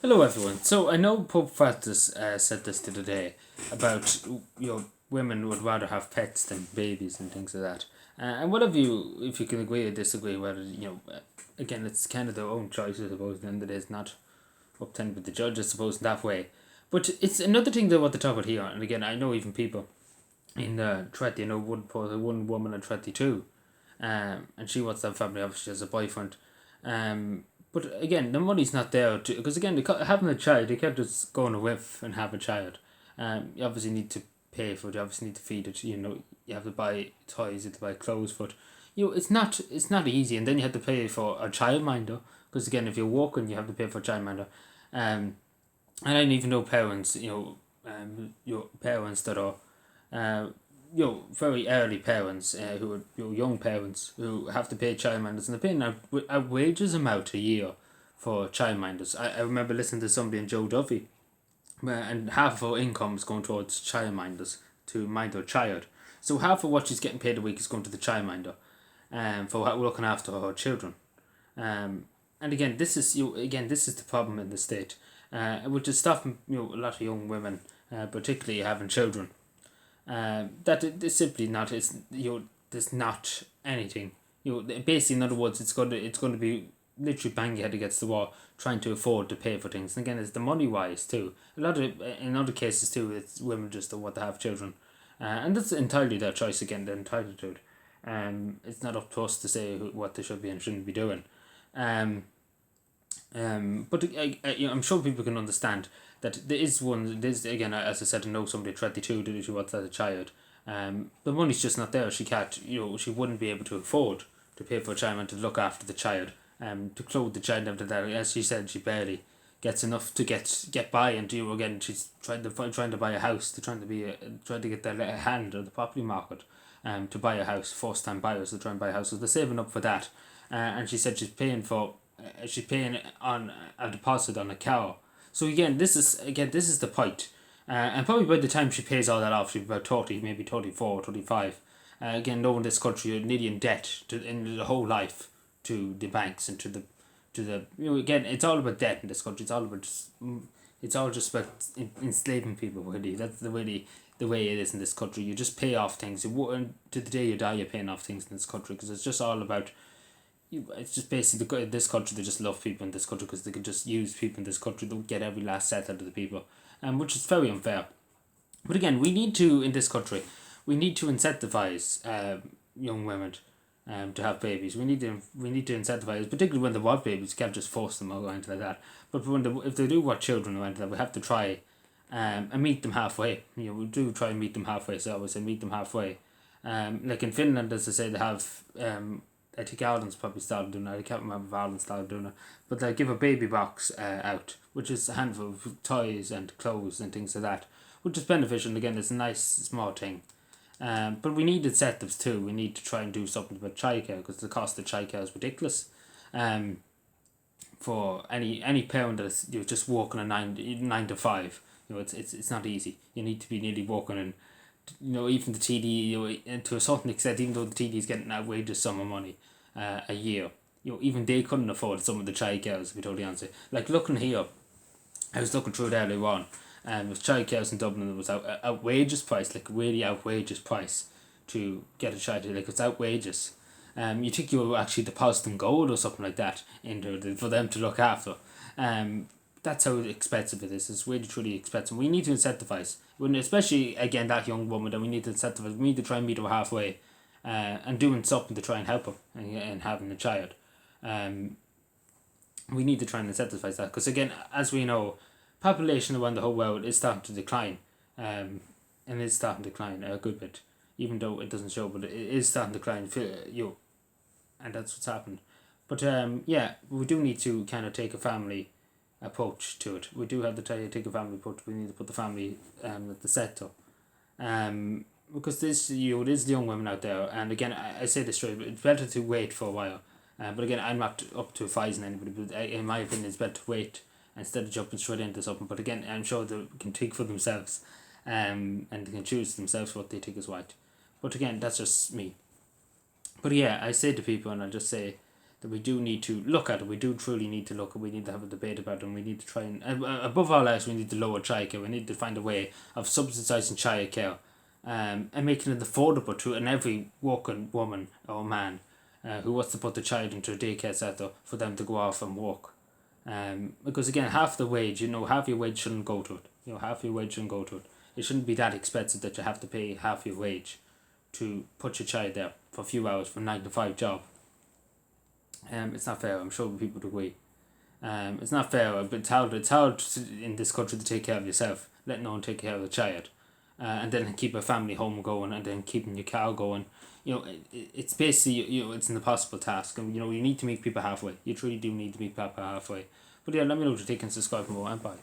Hello, everyone. So I know Pope Francis said this the other day about women would rather have pets than babies and things like that. And whatever if you can agree or disagree, whether again, it's kind of their own choice, I suppose. Then that is not up to with the judge, I suppose, in that way. But it's another thing that I want to talk about here. And again, I know even people in the threat, one woman at 22, and she wants to have family. Obviously, has a boyfriend. But again, the money's not there because again, having a child, you can't just go on a whiff and have a child. You obviously need to pay for it. You obviously need to feed it. You have to buy toys, you have to buy clothes. But it's not easy. And then you have to pay for a childminder because again, if you're working, you have to pay for a childminder. And I even know parents, your parents that are, uh, very early parents who are young parents who have to pay childminders, and they're paying outrageous amount a year for childminders. I remember listening to somebody in Joe Duffy, and half of her income is going towards childminders to mind her child. So half of what she's getting paid a week is going to the childminder, for looking after her children. And again, this is the problem in the state, which is stopping a lot of young women, particularly having children. That it's simply not. There's not anything. Basically, in other words, it's going to be literally bang your head against the wall trying to afford to pay for things. And again, it's the money wise too. A lot of in other cases too, it's women just don't want to have children, and that's entirely their choice. Again, they're entitled to it. It's not up to us to say what they should be and shouldn't be doing. Um, but I'm sure people can understand that there is one. There's again, as I said, I know somebody at 22 that she wants as a child. The money's just not there. She can't. She wouldn't be able to afford to pay for a child and to look after the child. To clothe the child after that. As she said, she barely gets enough to get by, and again, she's trying to buy a house. To trying to get their hand on the property market. To buy a house, first time buyers to try and buy a house. So they're saving up for that. And she said she's paying on a deposit on a car. So this is the point. And probably by the time she pays all that off, she'll be about 30, maybe 34, 35. Again, knowing this country, you're nearly in debt in the whole life to the banks and to the again, it's all about debt in this country. It's all just about enslaving people. Really, that's the way it is in this country. You just pay off things. To the day you die, you're paying off things in this country because it's just all about. It's just basically this country. They just love people in this country because they can just use people in this country. They'll get every last cent out of the people, which is very unfair. But again, we need to in this country, we need to incentivize young women to have babies. We need to incentivize, particularly when they want babies. You can't just force them or anything like that. But if they do want children or anything, we have to try and meet them halfway. We do try and meet them halfway. So I would say meet them halfway. Like in Finland, as I say, they have I think Ireland's probably started doing that. I can't remember if Ireland started doing it. But they give a baby box out, which is a handful of toys and clothes and things like that, which is beneficial. And again, it's a nice small thing. But we need incentives too. We need to try and do something about childcare because the cost of childcare is ridiculous. For any parent that's just working a nine to five, it's not easy. You need to be nearly working and even the TD, and to a certain extent, even though the TD is getting an outrageous sum of money a year, even they couldn't afford some of the childcares, to be totally honest. Like looking here, I was looking through it earlier on, and with childcares in Dublin, it was outrageous price, like really outrageous price to get a child. Like it's outrageous. You think you were actually depositing gold or something like that for them to look after. That's how expensive it is. It's really truly expensive. We need to incentivize, especially again that young woman. That we need to incentivize. We need to try and meet her halfway, and doing something to try and help her and having a child. We need to try and incentivize that because again, as we know, population around the whole world is starting to decline, and it's starting to decline a good bit, even though it doesn't show, but it is starting to decline. And that's what's happened. But we do need to kind of take a family approach to it. We do have to take a family approach. We need to put the family at the centre. Because there's the young women out there, and again I say this straight, it's better to wait for a while. But again, I'm not up to advising anybody, but in my opinion, it's better to wait instead of jumping straight into something. But again, I'm sure they can think for themselves, and they can choose themselves what they think is right. But again, that's just me. But yeah, I say to people, and I just say that we do need to look at it. We do truly need to look at. We need to have a debate about it, and we need to try and above all else, we need to lower childcare. We need to find a way of subsidising childcare, and making it affordable to an every working woman or man who wants to put the child into a daycare centre for them to go off and work. Because again, half the wage, half your wage shouldn't go to it. Half your wage shouldn't go to it. It shouldn't be that expensive that you have to pay half your wage to put your child there for a few hours for a 9 to 5 job. It's not fair. I'm sure people would agree. It's not fair, but it's hard in this country to take care of yourself, let alone take care of the child, and then keep a family home going, and then keeping your car going. It's basically it's an impossible task, and you need to meet people halfway. You truly do need to meet people halfway. But yeah, let me know what you think and subscribe for more, and bye.